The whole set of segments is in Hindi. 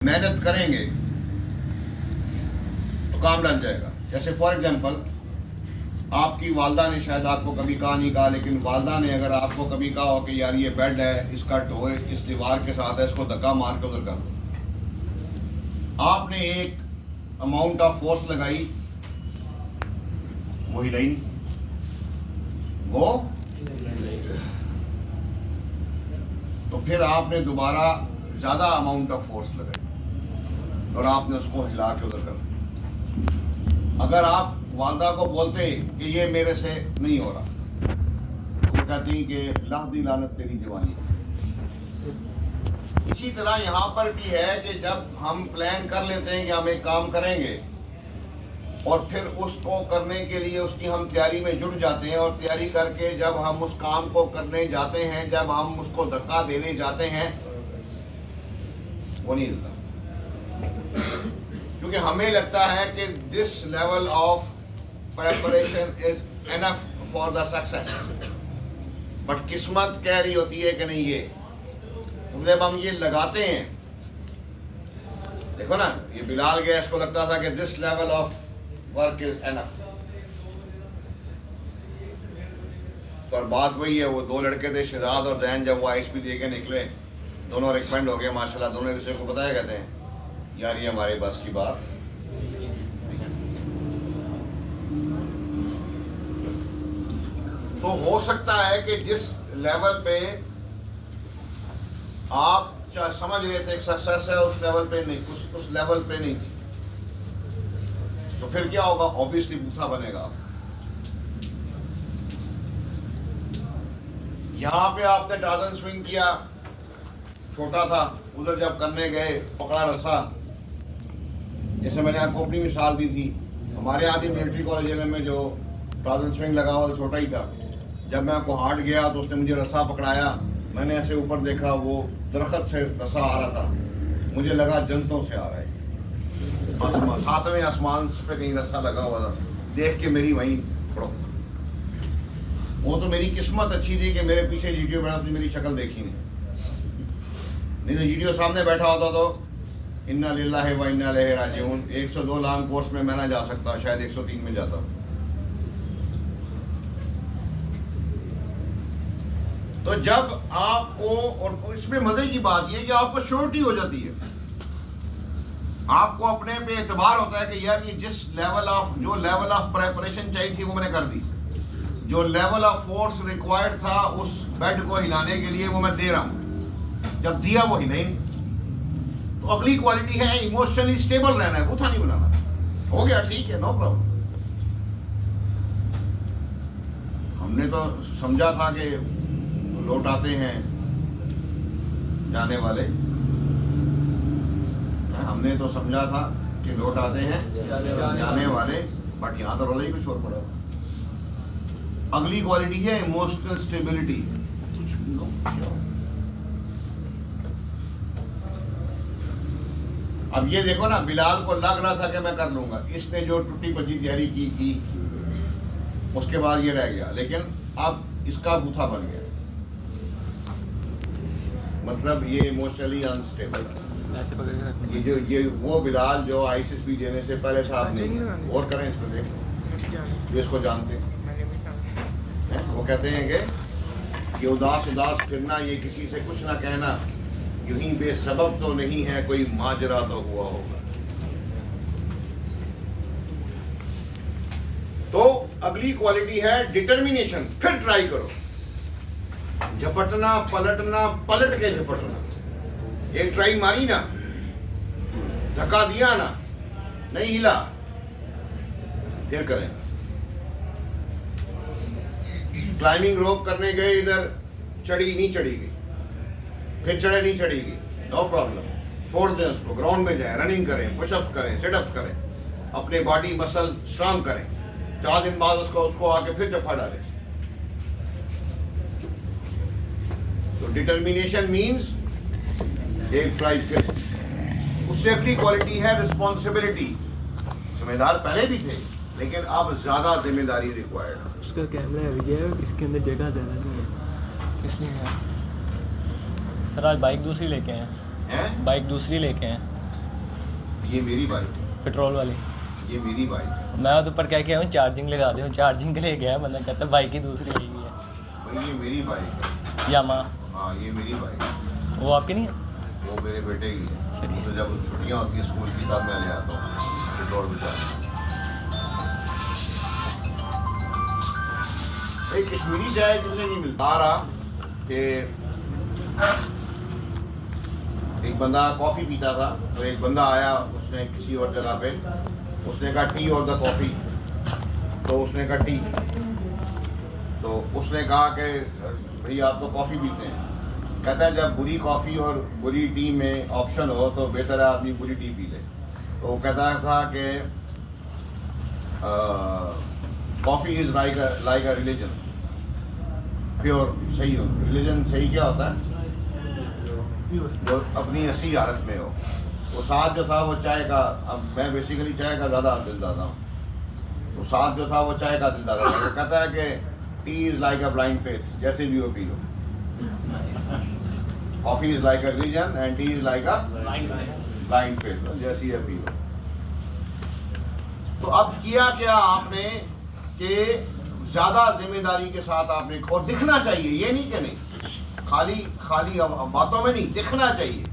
मेहनत करेंगे तो काम डल जाएगा। जैसे फॉर एग्जांपल आपकी वालदा ने शायद आपको कभी कहा नहीं कहा, लेकिन वालदा ने अगर आपको कभी कहा हो कि यार ये बेड है, इसका टोए इस दीवार के साथ है, इसको धक्का मार के उधर कर दो। आपने एक अमाउंट ऑफ फोर्स लगाई, वो हिला ही नहीं, वो तो फिर आपने दोबारा ज़्यादा अमाउंट ऑफ फोर्स लगाई और आपने उसको हिला के उधर कर दिया। अगर आप वालदा को बोलते कि ये मेरे से नहीं हो रहा, तो वो कहती कि लाह दी लानत तेरी जवानी। इसी तरह यहाँ पर भी है कि जब हम प्लान कर लेते हैं कि हम एक काम करेंगे और फिर उसको करने के लिए उसकी हम तैयारी में जुट जाते हैं, और तैयारी करके जब हम उस काम को करने जाते हैं, जब हम उसको धक्का देने जाते हैं, वो नहीं हिलता, क्योंकि हमें लगता है कि this level of preparation is enough for the success. But किस्मत कह रही होती है कि नहीं, ये जब हम ये लगाते हैं, देखो ना, ये बिलाल गया, इसको लगता था कि this level of work is enough. पर बात वही है, वो दो लड़के थे शिराद और जैन, जब वो आईएसपी दे के निकले, दोनों रिकमेंड हो गए माशाल्लाह। दोनों एक दूसरे को बताया, कहते हैं यार ये हमारे बस की बात। तो हो सकता है कि जिस लेवल पे आप समझ रहे थे सक्सेस है, उस लेवल पे नहीं, उस लेवल पे नहीं थी, तो फिर क्या होगा? ऑब्वियसली बूथा बनेगा। यहां पे आपने टार्जन स्विंग किया, छोटा था, उधर जब करने गए पकड़ा रस्सा, जैसे मैंने आपको अपनी मिसाल दी थी, हमारे यहाँ भी मिलिट्री कॉलेज में जो टार्जन स्विंग लगा हुआ था, छोटा ही था। जब मैं आपको हार्ड गया तो उसने मुझे रस्सा पकड़ाया, मैंने ऐसे ऊपर देखा, वो दरख्त से रस्सा आ रहा था, मुझे लगा जंतों से आ रहा है, आसमान, सातवें आसमान पे कहीं रस्सा लगा हुआ था, देख के मेरी वहीं पड़ो। वो तो मेरी किस्मत अच्छी थी कि मेरे पीछे जीटीओ बैठा, तो मेरी शक्ल देखी नहीं तो जीटीओ सामने बैठा होता तो इन्ना लिल्लाहि व इन्ना इलैहि राजिऊन। 102 लॉन्ग कोर्स में मैं ना जा सकता, शायद 103 में जाता। तो जब आपको, और इसमें मजे की बात यह कि आपको श्योरिटी हो जाती है, आपको अपने पे एतबार होता है कि यार ये जिस लेवल ऑफ, जो लेवल ऑफ प्रेपरेशन चाहिए थी वो मैंने कर दी, जो लेवल ऑफ फोर्स रिक्वायर्ड था उस बेड को हिलाने के लिए वो मैं दे रहा हूं। जब दिया वो हिला ही नहीं, तो अगली क्वालिटी है इमोशनली स्टेबल रहना है, बूथा नहीं बनाना। हो गया, ठीक है, नो प्रॉब्लम। हमने तो समझा था कि लौट आते हैं जाने वाले, हमने तो समझा था कि लौट आते हैं जाने वाले, बट यहाँ तो रोला ही कुछ और पड़ा। अगली क्वालिटी है इमोशनल स्टेबिलिटी। अब ये देखो ना, बिलाल को लग रहा था कि मैं कर लूंगा, इसने जो टूटी पची तैयारी की थी, उसके बाद ये रह गया, लेकिन अब इसका बूथा बन गया, मतलब ये इमोशनली अनस्टेबल है। ये वो बिलाल जो आईसीएसपी देने से पहले साहब नहीं, और करें इस पर, देख जो इसको जानते हैं, वो कहते हैं कि उदास उदास फिरना, ये किसी से कुछ ना कहना, यूं ही बेसबब तो नहीं है, कोई माजरा तो हुआ होगा। तो अगली क्वालिटी है डिटर्मिनेशन। फिर ट्राई करो, झपटना पलटना, पलट के झपटना। एक ट्राई मारी ना, धक्का दिया ना, नहीं हिला, फिर करें। क्लाइंबिंग रोप करने गए, इधर चढ़ी नहीं चढ़ी गई, फिर चढ़े नहीं चढ़ी गई, नो प्रॉब्लम, छोड़ दें उसको, ग्राउंड में जाए, रनिंग करें, पुशअप्स करें, सिटअप्स करें, अपने बॉडी मसल स्ट्रांग करें। 4 दिन बाद उसको आके फिर जफा डालें। तो डिटर्मिनेशन मीन्स एक ट्राई फिर। उससे अगली क्वालिटी है रिस्पॉन्सिबिलिटी। जिम्मेदार पहले भी थे, लेकिन अब ज्यादा जिम्मेदारी रिक्वायर्ड है। उसका कैमरा है, इसके अंदर जगह ज्यादा नहीं है, इसलिए है। सर आज बाइक दूसरी लेके हैं, बाइक दूसरी लेके हैं। ये मेरी बाइक है, पेट्रोल वाली। ये मेरी बाइक है मैं तो ऊपर कह के आया हूँ चार्जिंग लगा दे, चार्जिंग के लिए गया, बंदा कहता बाइक ही दूसरी आई हुई है। भाई, ये मेरी बाइक है। यामा। हाँ, ये मेरी बाइक है, वो आपकी नहीं है? वो मेरे बेटे की है। चलिए। तो जब छुट्टियाँ होती हैं स्कूल की तब मैं ले आता हूँ पेट्रोल बचाने। भाई, कश्मीरी चाय कितने की मिलता आ रहा कि एक बंदा कॉफ़ी पीता था, तो एक बंदा आया, उसने किसी और जगह पे उसने कहा टी और द कॉफ़ी, तो उसने कहा टी। तो उसने कहा कि भाई आप तो कॉफ़ी पीते हैं। कहता है जब बुरी कॉफ़ी और बुरी टी में ऑप्शन हो तो बेहतर है आदमी बुरी टी पी ले। तो वो कहता था कि coffee is like a religion, pure. सही हो, रिलीजन सही क्या होता है? जो अपनी असली हालत में हो। वो साथ जो था वो चाय का, अब मैं बेसिकली चाय का ज़्यादा दिलदादा हूँ, तो साथ जो था वो चाय का दिलदादा था। वो कहता है कि T is like a blind faith, जैसे भी हो P low. Coffee is like a religion and T is like a blind faith, जैसी है पी लो। तो अब किया क्या आपने कि ज़्यादा जिम्मेदारी के साथ आपने, और दिखना चाहिए, ये नहीं कि नहीं, खाली बातों में नहीं, दिखना चाहिए।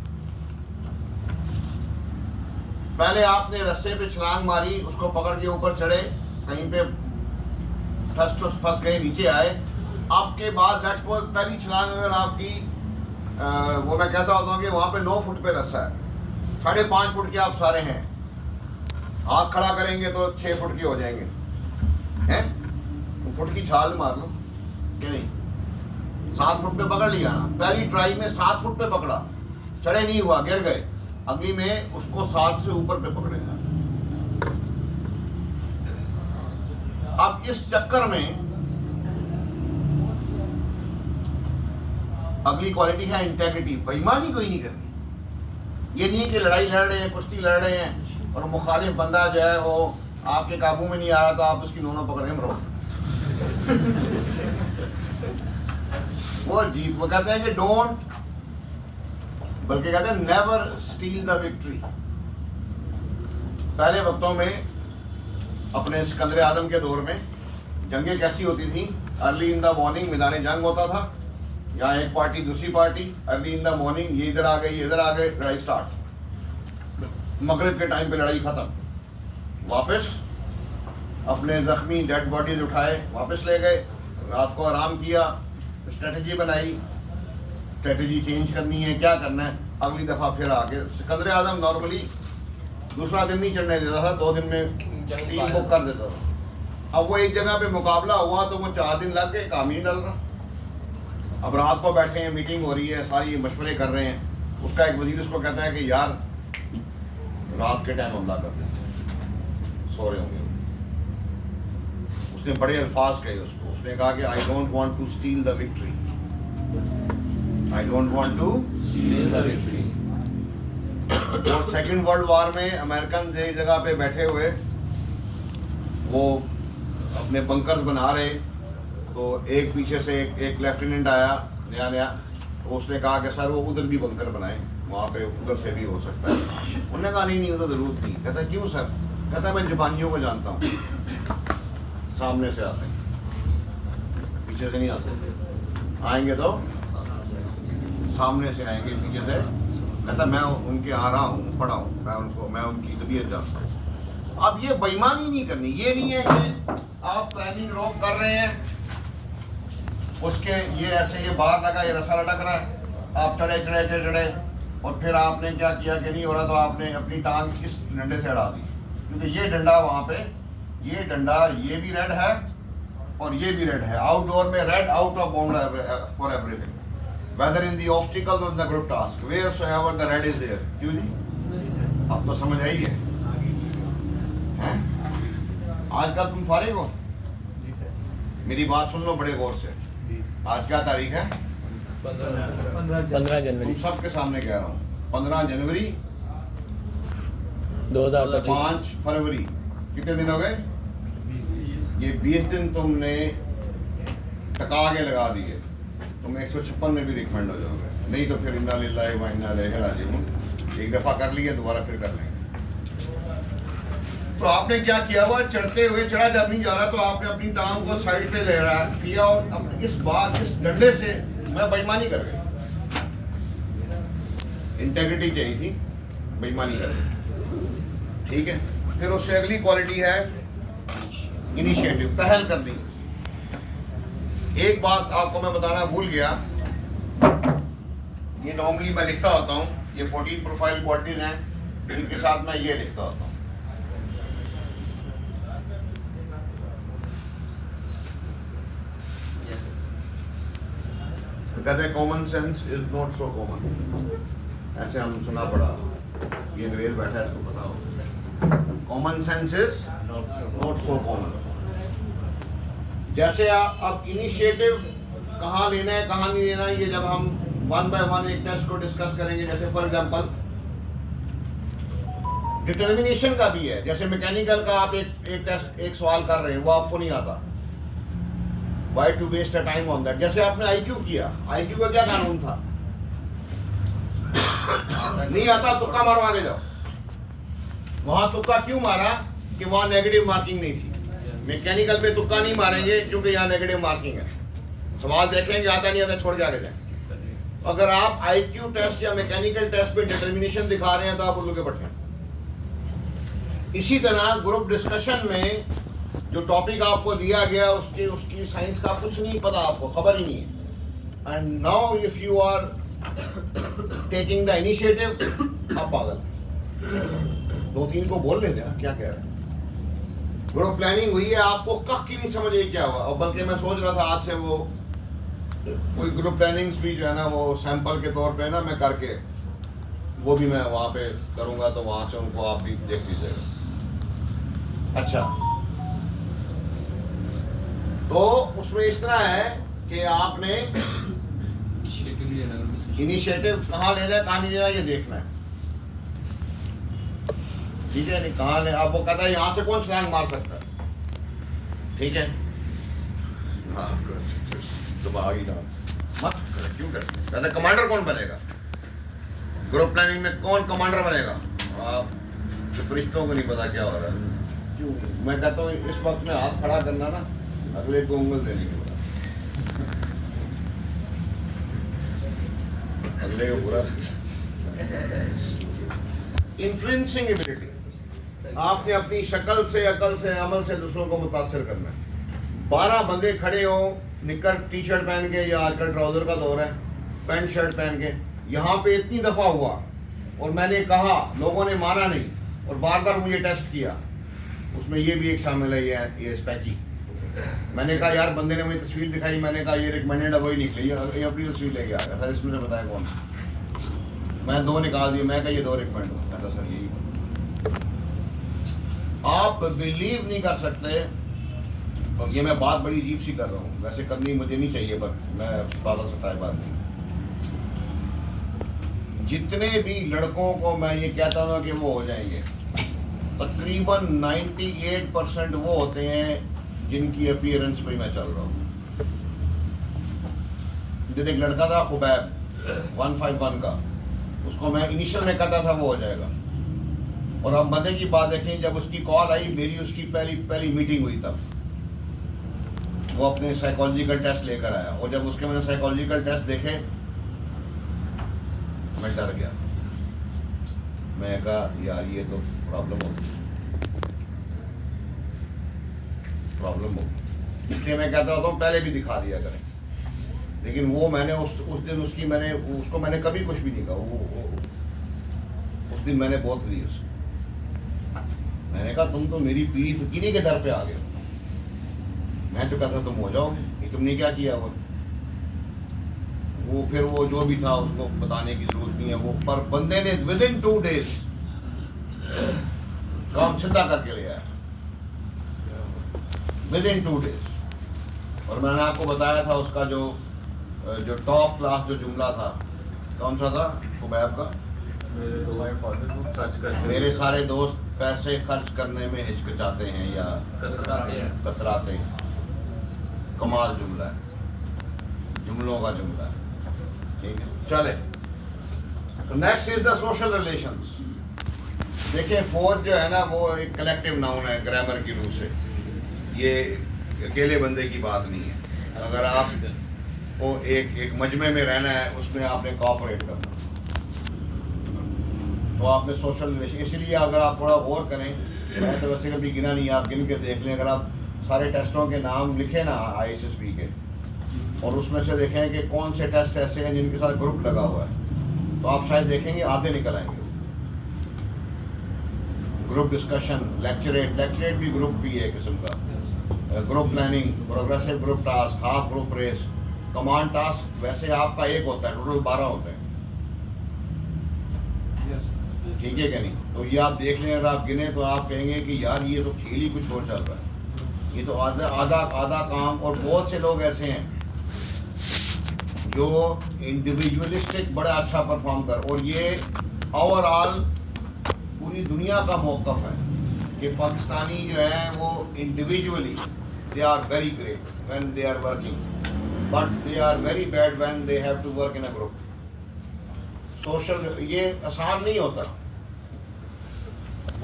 पहले आपने रस्से पे छलांग मारी, उसको पकड़ के ऊपर चढ़े, कहीं पे फंस गए, नीचे आए। आपके बाद लेट्स सपोज पहली छलांग अगर आपकी वो मैं कहता होता हूँ कि वहाँ पे 9 फुट पे रस्सा है, 5.5 फुट के आप सारे हैं, हाथ खड़ा करेंगे तो 6 फुट के हो जाएंगे, हैं? फुट की छाल मार लो कि नहीं? 7 फुट पे पकड़ लिया ना, पहली ट्राई में 7 फुट पे पकड़ा, चढ़े नहीं हुआ, गिर गए। अगली में उसको 7 से ऊपर पे पकड़ेगा। अब इस चक्कर में अगली क्वालिटी है इंटेग्रिटी, बेईमानी कोई नहीं करनी। ये नहीं कि लड़ाई लड़ रहे हैं, कुश्ती लड़ रहे हैं और मुखालिफ बंदा जो है वो आपके काबू में नहीं आ रहा तो आप उसकी दोनों पकड़ के मरो। वो जीत, वो कहते हैं कि डोंट, बल्कि कहते हैं नेवर स्टील द विक्ट्री। पहले वक्तों में अपने सिकंदर आजम के दौर में जंगें कैसी होती थी? अर्ली इन द मॉर्निंग मैदान जंग होता था, यहाँ एक पार्टी दूसरी party, early in the morning ये इधर आ गए, ये इधर आ गए, लड़ाई स्टार्ट। मगरिब के टाइम पे लड़ाई खत्म, वापस अपने जख्मी डेड बॉडीज उठाए वापस ले गए, रात को आराम किया, स्ट्रेटजी बनाई, स्ट्रेटजी चेंज करनी है, क्या करना है, अगली दफ़ा फिर आके। सिकंदर आजम नॉर्मली दूसरा दिन नहीं चढ़ने देता था, 2 दिन में टीम बुक कर देता था। अब वो एक जगह पे मुकाबला हुआ तो वो 4 दिन लग गए, काम ही डल रहा। अब रात को बैठे हैं, मीटिंग हो रही है, सारी मशवरे कर रहे हैं। उसका एक वजीर उसको कहता है कि यार रात के टाइम हमला कर देते, सो रहे होंगे। उसने बड़े अल्फाज कहे उसको, उसने कहा कि I don't want to steal the victory, I don't want to steal the victory. और सेकेंड वर्ल्ड वॉर में अमेरिकन एक जगह पे बैठे हुए, वो अपने बंकर्स बना रहे, तो एक पीछे से एक लेफ्टिनेंट आया नया, तो उसने कहा कि सर वो उधर भी बंकर बनाए, वहाँ पे उधर से भी हो सकता है। उन्होंने कहा नहीं उधर ज़रूरत नहीं। कहता क्यों सर? कहता मैं जापानियों को जानता हूँ, सामने से आते हैं, पीछे से नहीं आते, आएंगे तो सामने से आएंगे, पीछे से। कहता मैं उनके आ रहा हूँ, पढ़ा हूँ मैं उनकी तबीयत जानता हूँ। अब ये बेईमानी नहीं करनी, ये नहीं है कि आप प्लानिंग रोक कर रहे हैं, उसके ये ऐसे ये बाहर लगा, ये रस्सा लटक रहा है, आप चढ़े और फिर आपने क्या किया कि नहीं हो रहा तो आपने अपनी टांग इस डंडे से अड़ा दी, क्योंकि ये डंडा वहाँ पे, ये डंडा ये भी रेड है और ये भी रेड है। आउटडोर में red out of bound for everything, whether in the obstacle or in the group task, wheresoever the red is there। क्यों जी? अब तो समझ आई है? हैं? आजकल तुम फारिग हो? जी सर। मेरी बात सुन लो बड़े गौर से। आज क्या तारीख है? 15 जनवरी। तुम सबके सामने कह रहा हूँ, 15 जनवरी 2025। 5 फरवरी, कितने दिन हो गए? ये 20 दिन तुमने टका के लगा दिए, तुम 156 में भी रिकमेंड हो जाओगे, नहीं तो फिर इन्ना लिल्लाहि व इन्ना इलैहि राजिऊन। एक दफ़ा कर लिए, दोबारा फिर कर लेंगे। तो आपने क्या किया हुआ, चढ़ते हुए चढ़ा जब नहीं जा रहा तो आपने अपनी टांग को साइड पे ले रहा किया और अपने इस डंडे से मैं बेईमानी कर गई। इंटेग्रिटी चाहिए थी, बेईमानी कर गई, ठीक है। फिर उससे अगली क्वालिटी है इनिशिएटिव, पहल करनी। एक बात आपको मैं बताना भूल गया, ये नॉर्मली मैं लिखता होता हूँ, ये 14 प्रोफाइल क्वालिटीज हैं, इनके साथ मैं ये लिखता होता हूँ। कहते हैं common sense is not so common, ऐसे हम सुना पड़ा, ये अंग्रेज बैठा है इसको पता हो। Common sense is not so common. जैसे अब इनिशिएटिव कहाँ लेना है कहाँ नहीं लेना है, ये जब हम वन बाय वन एक टेस्ट को डिस्कस करेंगे। जैसे फॉर एग्जांपल डिटर्मिनेशन का भी है, जैसे मैकेनिकल का आप एक टेस्ट एक सवाल कर रहे हैं, वो आपको नहीं आता, Why to waste a time on that? जैसे आपने IQ किया, IQ का क्या कानून था? नहीं आता तुक्का मारो, आगे जाओ। वहां तुक्का क्यों मारा कि वहां नेगेटिव मार्किंग नहीं थी। मैकेनिकल पे तुक्का नहीं मारेंगे क्योंकि यहाँ नेगेटिव मार्किंग है। सवाल देखेंगे, आता नहीं आता, छोड़ के आगे जाए। अगर आप IQ टेस्ट या मैकेनिकल टेस्ट पे डिटर्मिनेशन दिखा रहे हैं तो आप उल्लू के पट्टे। इसी तरह ग्रुप डिस्कशन में जो टॉपिक आपको दिया गया उसकी साइंस का कुछ नहीं पता, आपको खबर ही नहीं है। And now if you are taking the initiative, आप पागल, दो तीन को बोल लेते हैं क्या कह रहे हैं। ग्रुप प्लानिंग हुई है, आपको कख की नहीं समझ आई क्या हुआ। और बल्कि मैं सोच रहा था आज से वो कोई ग्रुप प्लानिंग्स भी जो है ना, वो सैंपल के तौर पे ना मैं करके वो भी मैं वहाँ पे करूँगा, तो वहाँ से उनको आप भी देख लीजिएगा। अच्छा, तो उसमें इस तरह है कि आपने इनिशिएटिव कहाँ लेना है कहाँ नहीं लेना ये देखना है, ठीक है। नहीं कहाँ ले, आप वो कहता है यहाँ से कौन छलांग मार सकता है, ठीक है। हाँ दिमाग ही ना मत क्यों कर, कहता कमांडर कौन बनेगा ग्रुप प्लानिंग में, कौन कमांडर बनेगा। आप फरिश्तों को नहीं पता क्या हो रहा है। क्यों मैं कहता हूँ इस वक्त में हाथ खड़ा करना ना, अगले को उंगल देने के बाद अगले को पूरा। इन्फ्लुएंसिंग एबिलिटी, आपने अपनी शक्ल से, अकल से, अमल से दूसरों को मुतासर करना है। 12 बंदे खड़े हो निकर टी शर्ट पहन के, या आजकल ट्राउजर का दौर है, पैंट शर्ट पहन के, यहाँ पे इतनी दफा हुआ और मैंने कहा, लोगों ने माना नहीं और बार बार मुझे टेस्ट किया। उसमें ये भी एक शामिल है, ये स्पैची। मैंने कहा यार, बंदे ने मुझे तस्वीर दिखाई, मैंने कहा ये रिकमेंडेड है, वही निकली, ये अपनी तस्वीर लेके आ गया। सर इसमें से बताया कौन सा, मैं 2 निकाल दिए, मैं कहा ये 2 रिकमेंड हो। कहता सर यही। आप बिलीव नहीं कर सकते, और ये मैं बात बड़ी अजीब सी कर रहा हूँ, वैसे करनी मुझे नहीं चाहिए, पर मैं बात सताए बात नहीं। जितने भी लड़कों को मैं ये कहता हूँ कि वो हो जाएंगे, तकरीबन 98% वो होते हैं जिनकी अपीयरेंस पे मैं चल रहा हूँ। जैसे एक लड़का था खुबैब 151 का, उसको मैं इनिशियल में कहता था वो हो जाएगा, और अब मजे की बात देखें, जब उसकी कॉल आई, मेरी उसकी पहली मीटिंग हुई, तब वो अपने साइकोलॉजिकल टेस्ट लेकर आया, और जब उसके मैंने साइकोलॉजिकल टेस्ट देखे मैं डर गया। मैं कहा यार ये तो प्रॉब्लम होगी, इसलिए मैं कहता होता हूँ पहले भी दिखा दिया करें। लेकिन वो मैंने उस दिन उसको मैंने कभी कुछ भी नहीं कहा। उस दिन मैंने बहुत ली उसको, मैंने कहा तुम तो मेरी पीरी फकीरी के दर पे आ गए, मैं तो कहता तुम हो जाओगे, ये तुमने क्या किया। वो फिर वो जो भी था उसको बताने की जरूरत नहीं है, वो पर बंदे ने विदिन 2 डेज काम सीधा करके ले आया, विदिन 2 डेज। और मैंने आपको बताया था उसका जो टॉप क्लास जो जुमला था, कौन सा था खुबैब का, मेरे सारे दोस्त पैसे खर्च करने में हिचकिचाते हैं या कतराते हैं। कमाल जुमला है, जुमलों का जुमला है, ठीक है। चले, तो next is the social relations. देखिए फौज जो है ना वो एक कलेक्टिव नाउन है ग्रामर की रूह से, ये अकेले बंदे की बात नहीं है। अगर आप को एक मजमे में रहना है, उसमें आपने कोऑपरेट करना, तो आपने सोशल रिलेशन, इसलिए अगर आप थोड़ा गौर करें, मैं तो वैसे कभी गिना नहीं, आप गिन के देख लें, अगर आप सारे टेस्टों के नाम लिखें ना ISSB के, और उसमें से देखें कि कौन से टेस्ट ऐसे हैं जिनके साथ ग्रुप लगा हुआ है, तो आप शायद देखेंगे आधे निकल आएंगे। ग्रुप डिस्कशन, लेक्चरेट भी ग्रुप भी है किस्म का, group planning, progressive group task, half group race, command task वैसे आपका एक होता है, टोटल 12 होते हैं, ठीक है क्या नहीं? तो ये आप देख लें, अगर आप गिने तो आप कहेंगे कि यार ये तो खेल ही कुछ और चल रहा है, ये तो आधा काम। और बहुत से लोग ऐसे हैं जो इंडिविजुअलिस्टिक बड़ा अच्छा परफॉर्म कर, और ये ओवरऑल पूरी दुनिया का मौक़िफ़ है कि पाकिस्तानी जो है वो individually they are very great when they are working, but they are very bad when they have to work in a group. Social ये आसान नहीं होता,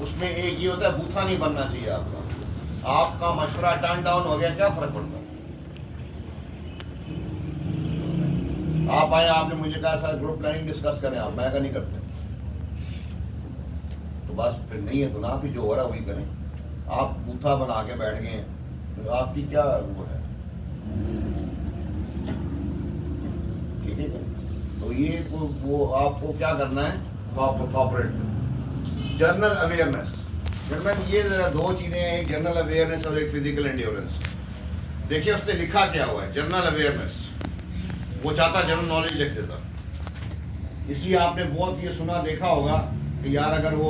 उसमें एक ये होता है बूथा नहीं बनना चाहिए आपका मशवरा टर्न डाउन हो गया, क्या फर्क पड़ता है? आप आए, आपने मुझे कहा सर ग्रुप प्लानिंग डिस्कस करें, आप मैं नहीं करते, तो बस फिर नहीं है तो ना, भी जो हो रहा है वही करें। आप बूथा बना के बैठ गए हैं, तो आपकी क्या वो है, ठीक है? तो ये वो आपको क्या करना है, कॉपरेट जनरल अवेयरनेस। जनरल ये जरा दो चीज़ें हैं, एक जनरल अवेयरनेस और एक फिजिकल एंड्योरेंस। देखिए उसने लिखा क्या हुआ है, जनरल अवेयरनेस, वो चाहता जनरल नॉलेज लिख देता, इसलिए आपने बहुत ये सुना देखा होगा कि यार अगर वो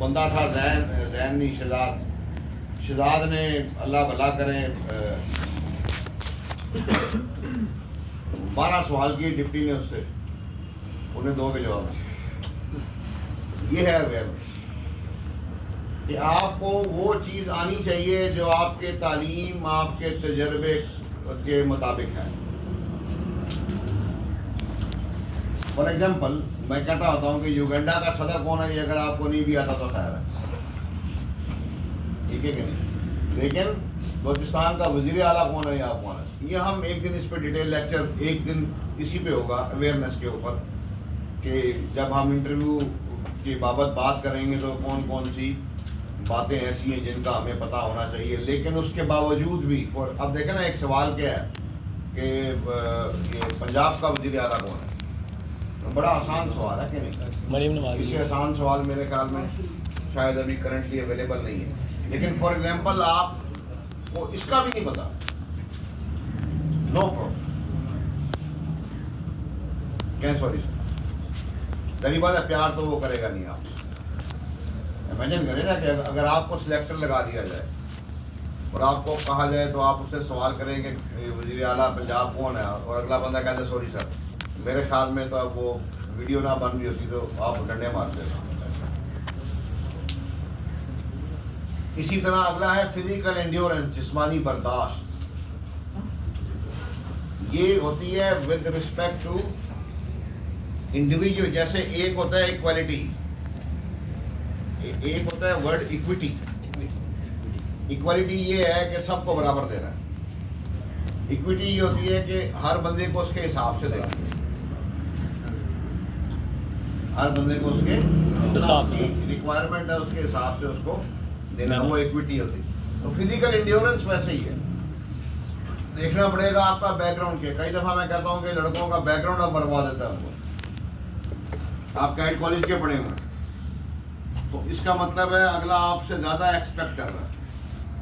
बंदा था जैन नहीं शहजाद ने, अल्लाह भला करें, 12 सवाल किए डिप्टी ने उससे, उन्हें 2 के जवाब। ये है अवेयरनेस कि आपको वो चीज़ आनी चाहिए जो आपके तालीम, आपके तजर्बे के मुताबिक है। फॉर एग्जाम्पल मैं कहता होता हूँ कि युगांडा का सदर कौन है, ये अगर आपको नहीं भी आता तो खैर है, ठीक है कि नहीं? लेकिन बलूचिस्तान का वज़ीर आला कौन है, ये आपको आना है। ये हम एक दिन इस पर डिटेल लेक्चर एक दिन इसी पे होगा अवेयरनेस के ऊपर, कि जब हम इंटरव्यू की बाबत बात करेंगे तो कौन कौन सी बातें ऐसी हैं जिनका हमें पता होना चाहिए। लेकिन उसके बावजूद भी, और अब देखें ना, एक सवाल क्या है कि ये पंजाब का वज़ीर आला कौन है, तो बड़ा आसान सवाल है कि नहीं? इससे आसान सवाल मेरे ख्याल में शायद अभी करंटली अवेलेबल नहीं है। लेकिन फॉर एग्जांपल आपको इसका भी नहीं पता, नो प्रॉब्लम, क्या सॉरी पहली बात है, प्यार तो वो करेगा नहीं आपसे। इमेजिन करें ना कि अगर आपको सिलेक्टर लगा दिया जाए और आपको कहा जाए तो आप उससे सवाल करेंगे वज़ीर आला पंजाब कौन है, और अगला बंदा कहता सॉरी सर, मेरे ख्याल में तो अब वो वीडियो ना बन रही होती तो आप डंडे मारते। इसी तरह अगला है फिजिकल एंड्योरेंस, जिस्मानी बर्दाश्त। ये होती है विद रिस्पेक्ट टू इंडिविजुअल। जैसे एक होता है इक्वालिटी, एक होता है वर्ड इक्विटी। इक्वालिटी ये है कि सबको बराबर देना है, इक्विटी ये होती है कि हर बंदे को उसके हिसाब से देना, हर बंदे को उसके हिसाब से रिक्वायरमेंट है, उसके हिसाब से उसको देना, वो इक्विटी होती है। तो फिजिकल एंड्योरेंस वैसे ही है, देखना पड़ेगा आपका बैकग्राउंड के। कई दफ़ा मैं कहता हूँ कि लड़कों का बैकग्राउंड अब बर्बाद देता है, आप कैट कॉलेज के पढ़े हुए, तो इसका मतलब है अगला आपसे ज़्यादा एक्सपेक्ट कर रहा है,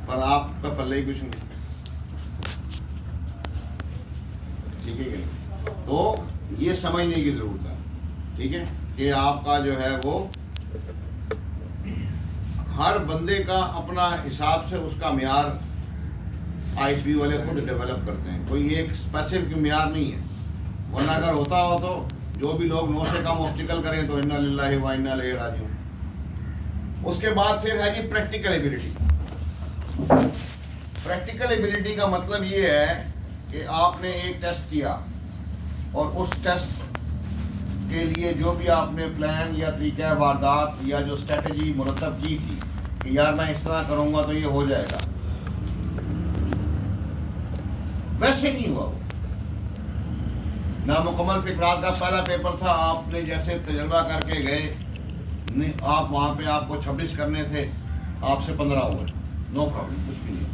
पर आपका पल्ले ही कुछ नहीं, ठीक है क्या? तो ये समझने की ज़रूरत है, ठीक है, कि आपका जो है वो हर बंदे का अपना हिसाब से उसका म्यार ISB वाले खुद डेवलप करते हैं, कोई एक स्पेसिफिक म्यार नहीं है। वरना अगर होता हो तो जो भी लोग 9 से कम ऑब्स्टिकल करें तो इन्ना लिल्लाहि व इन्ना इलैहि राजिऊन। उसके बाद फिर है जी प्रैक्टिकल एबिलिटी। प्रैक्टिकल एबिलिटी का मतलब ये है कि आपने एक टेस्ट किया और उस टेस्ट के लिए जो भी आपने प्लान या तरीका वारदात या जो स्ट्रेटजी मुरतब की थी कि यार मैं इस तरह करूँगा तो ये हो जाएगा, वैसे नहीं हुआ। नामुकम्मल फिक्रात का पहला पेपर था, आपने जैसे तजर्बा करके गए, नहीं आप वहाँ पे आपको 26 करने थे, आपसे 15 हो गए, नो प्रॉब्लम, कुछ भी नहीं।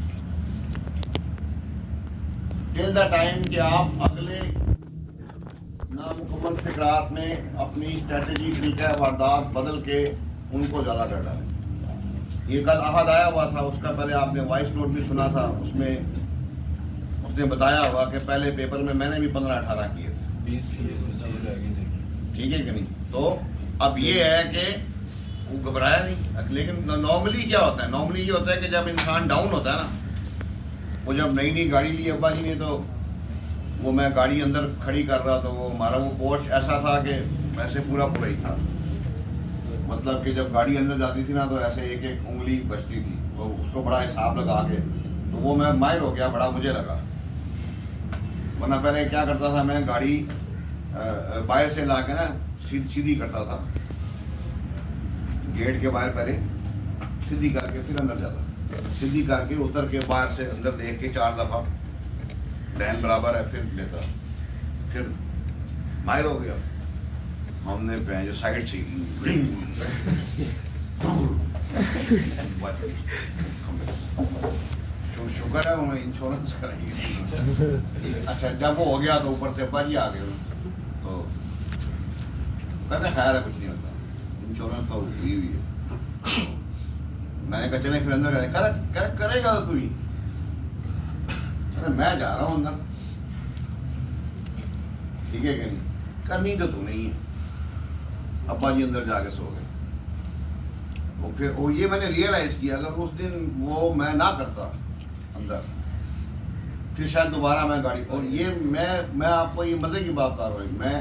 टिल द टाइम कि आप अगले नामुकम्मल फिक्रात में अपनी स्ट्रेटजी तरीका वारदात बदल के उनको ज़्यादा कर डालें। ये कल अहद आया हुआ था, उसका पहले आपने वॉइस नोट भी सुना था, उसमें उसने बताया हुआ कि पहले पेपर में मैंने भी 15-18 किए थे, 20 ठीक है कि नहीं। तो अब ये है कि वो घबराया नहीं। लेकिन नॉर्मली क्या होता है, नॉर्मली ये होता है कि जब इंसान डाउन होता है ना, वो जब नई नई गाड़ी ली अब्बा जी ने, तो वो मैं गाड़ी अंदर खड़ी कर रहा, तो वो हमारा वो पोर्च ऐसा था कि वैसे पूरा ही था, मतलब कि जब गाड़ी अंदर जाती थी ना तो ऐसे एक एक उंगली बचती थी, वो उसको बड़ा हिसाब लगा के, तो वो मैं माहिर हो गया, बड़ा मुझे लगा। वरना पहले क्या करता था, मैं गाड़ी बाहर से ला के ना सीधी करता था, गेट के बाहर पहले सीधी करके फिर अंदर जाता, सीधी करके उतर के बाहर से अंदर देख के 4 दफ़ा डैन बराबर है फिर लेता, फिर माहिर हो गया। हमने जो साइड से शुक्र है उन्होंने इंश्योरेंस कराई। अच्छा जब वो हो गया तो ऊपर से अब्बा जी आ गए, तो कहते खैर है कुछ नहीं होता, इंश्योरेंस तो हुई हुई है। मैंने कहा चले फिर अंदर करेगा तो तू ही, मैं जा रहा हूँ अंदर, ठीक है कि नहीं, करनी तो तू नहीं है। अब्बा जी अंदर जाके सो गए। वो फिर वो ये मैंने रियलाइज किया, अगर उस दिन वो मैं ना करता अंदर, फिर शायद दोबारा मैं गाड़ी, और ये मैं आपको ये मज़े की बात बता रहा हूँ, मैं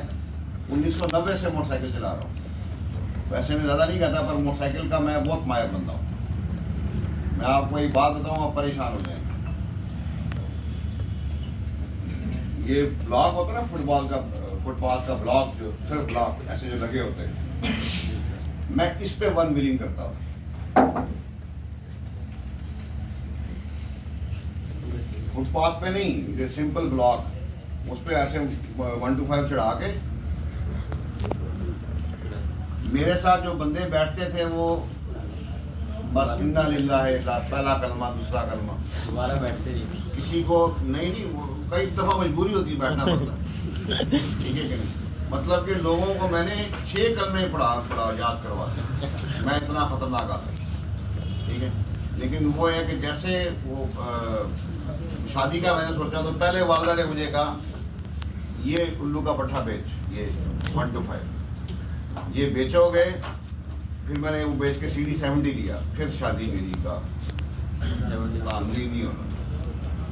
1990 से मोटरसाइकिल चला रहा हूँ। वैसे मैं ज़्यादा नहीं कहता, पर मोटरसाइकिल का मैं बहुत माहिर बंदा हूँ। मैं आपको एक बात बताऊँ, आप परेशान हो जाएंगे। ये ब्लॉक होता है ना फुटपाथ का ब्लॉक, जो सिर्फ ब्लॉक ऐसे जो लगे होते हैं, मैं इस पे 1 व्हीलिंग करता हूँ, फुटपाथ पे नहीं, ये सिंपल ब्लॉक, उस पे ऐसे 1 to 5 चढ़ा के। मेरे साथ जो बंदे बैठते थे वो बस इन्ना लिल्लाह है, पहला कलमा दूसरा कलमा, दोबारा बैठते नहीं। किसी को नहीं वो कई दफ़ा मजबूरी होती है बैठना पड़ता है, ठीक है कि नहीं। मतलब कि लोगों को मैंने 6 कलमे पढ़ा याद करवा दिया, मैं इतना ख़तरनाक आता, ठीक है। लेकिन वो है कि जैसे वो शादी का मैंने सोचा, तो पहले वालदा ने मुझे कहा ये उल्लू का पट्ठा बेच, ये 1 to 5 ये बेचोगे। फिर मैंने वो बेच के CD 70 लिया, फिर शादी मेरी का नहीं होना।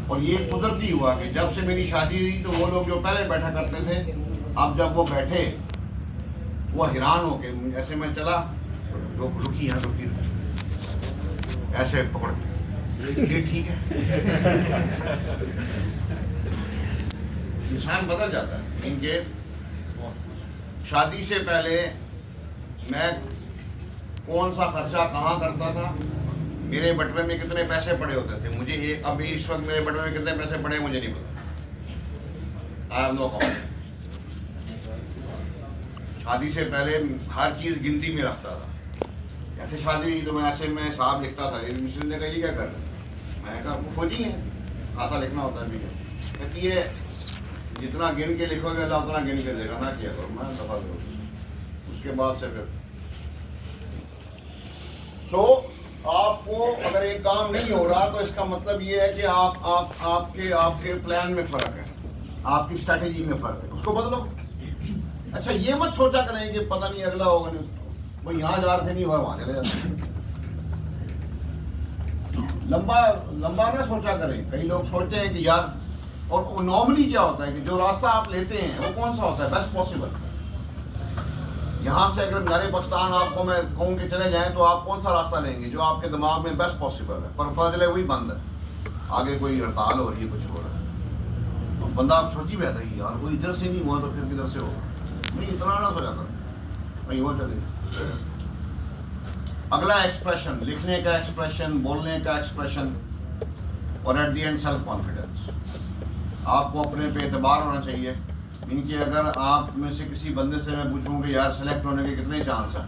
और ये कुदरती हुआ कि जब से मेरी शादी हुई तो वो लोग जो पहले बैठा करते थे, अब जब वो बैठे वो हैरान हो के, ऐसे मैं चला, रुकी यहाँ रुकी, ऐसे पकड़ ये ठीक है। इंसान बदल जाता है। इनके शादी से पहले मैं कौन सा खर्चा कहाँ करता था, मेरे बटवे में कितने पैसे पड़े होते थे, मुझे ये अभी इस वक्त मेरे बटवे में कितने पैसे पड़े मुझे नहीं पता। I have no comment. शादी से पहले हर चीज़ गिनती में रखता था। ऐसे शादी हुई तो मैं ऐसे में हिसाब लिखता था। मिशन ने कहा ये क्या कर रहे, मैं कहा वो फौजी है, खाता लिखना होता है। भी कहती है जितना गिन के लिखोगे अल्लाह उतना गिन के देगा, ना किया करो। मैं दफा करो। उसके बाद से फिर आपको अगर एक काम नहीं हो रहा तो इसका मतलब ये है कि आपके प्लान में फ़र्क है, आपकी स्ट्रैटेजी में फ़र्क है, उसको बदलो। अच्छा ये मत सोचा करें कि पता नहीं अगला होगा नहीं, वो यहाँ जा रहे थे नहीं हुआ वहाँ चले जाते। लंबा ना सोचा करें। कई लोग सोचते हैं कि यार, और नॉर्मली क्या होता है कि जो रास्ता आप लेते हैं वो कौन सा होता है, बेस्ट पॉसिबल। यहाँ से अगर नारे पाकिस्तान आपको मैं कहूँ कि चले जाएं तो आप कौन सा रास्ता लेंगे जो आपके दिमाग में बेस्ट पॉसिबल है, पर पता चले वही बंद है, आगे कोई हड़ताल हो रही है, कुछ हो रहा है, तो बंदा आप सोच ही बैठा है यार वो इधर से नहीं हुआ तो फिर किधर से होगा। नहीं इतना ना सोचा कर, कहीं और चले। अगला एक्सप्रेशन, लिखने का एक्सप्रेशन, बोलने का एक्सप्रेशन, और at the end self confidence. आपको अपने पे एतबार होना चाहिए। इनकी अगर आप में से किसी बंदे से मैं पूछूं कि यार सेलेक्ट होने के कितने चांस हैं,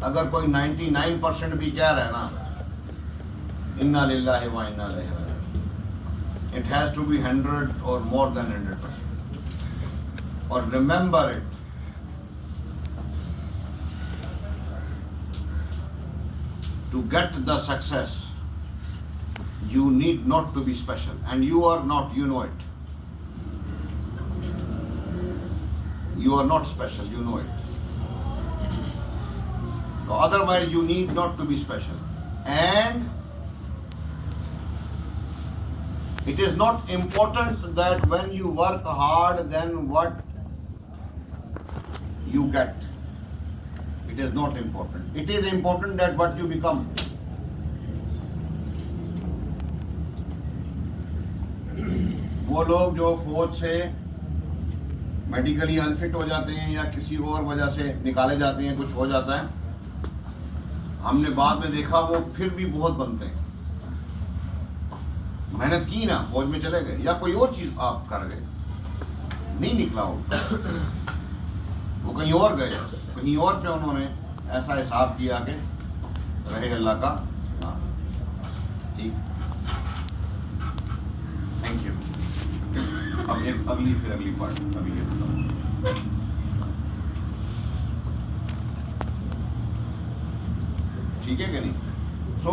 अगर कोई 99% भी कह रहा है ना, इन्ना लिल्लाहि व इन्ना इलैहि राजिऊन, इट हैज टू बी 100 और मोर देन 100%। और remember it, to get the success you need not to be special, and you are not, you know it. You are not special, you know it. So otherwise you need not to be special, and it is not important that when you work hard then what you get. It is not important. It is important that what you become. वो लोग जो फौज से मेडिकली अनफिट हो जाते हैं या किसी और वजह से निकाले जाते हैं, कुछ हो जाता है, हमने बाद में देखा वो फिर भी बहुत बनते हैं। मेहनत की ना, फौज में चले गए या कोई और चीज आप कर गए, नहीं निकला वो कहीं और गए, कहीं और पे उन्होंने ऐसा हिसाब किया कि रहे अल्लाह का। हाँ ठीक, थैंक यू। अब एक अगली पार्ट अभी ये बताओ। ठीक है कि नहीं? सो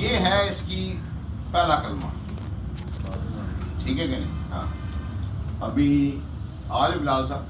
ये है इसकी पहला कलमा, ठीक है कि नहीं? हाँ, अभी आलिफ लाल साहब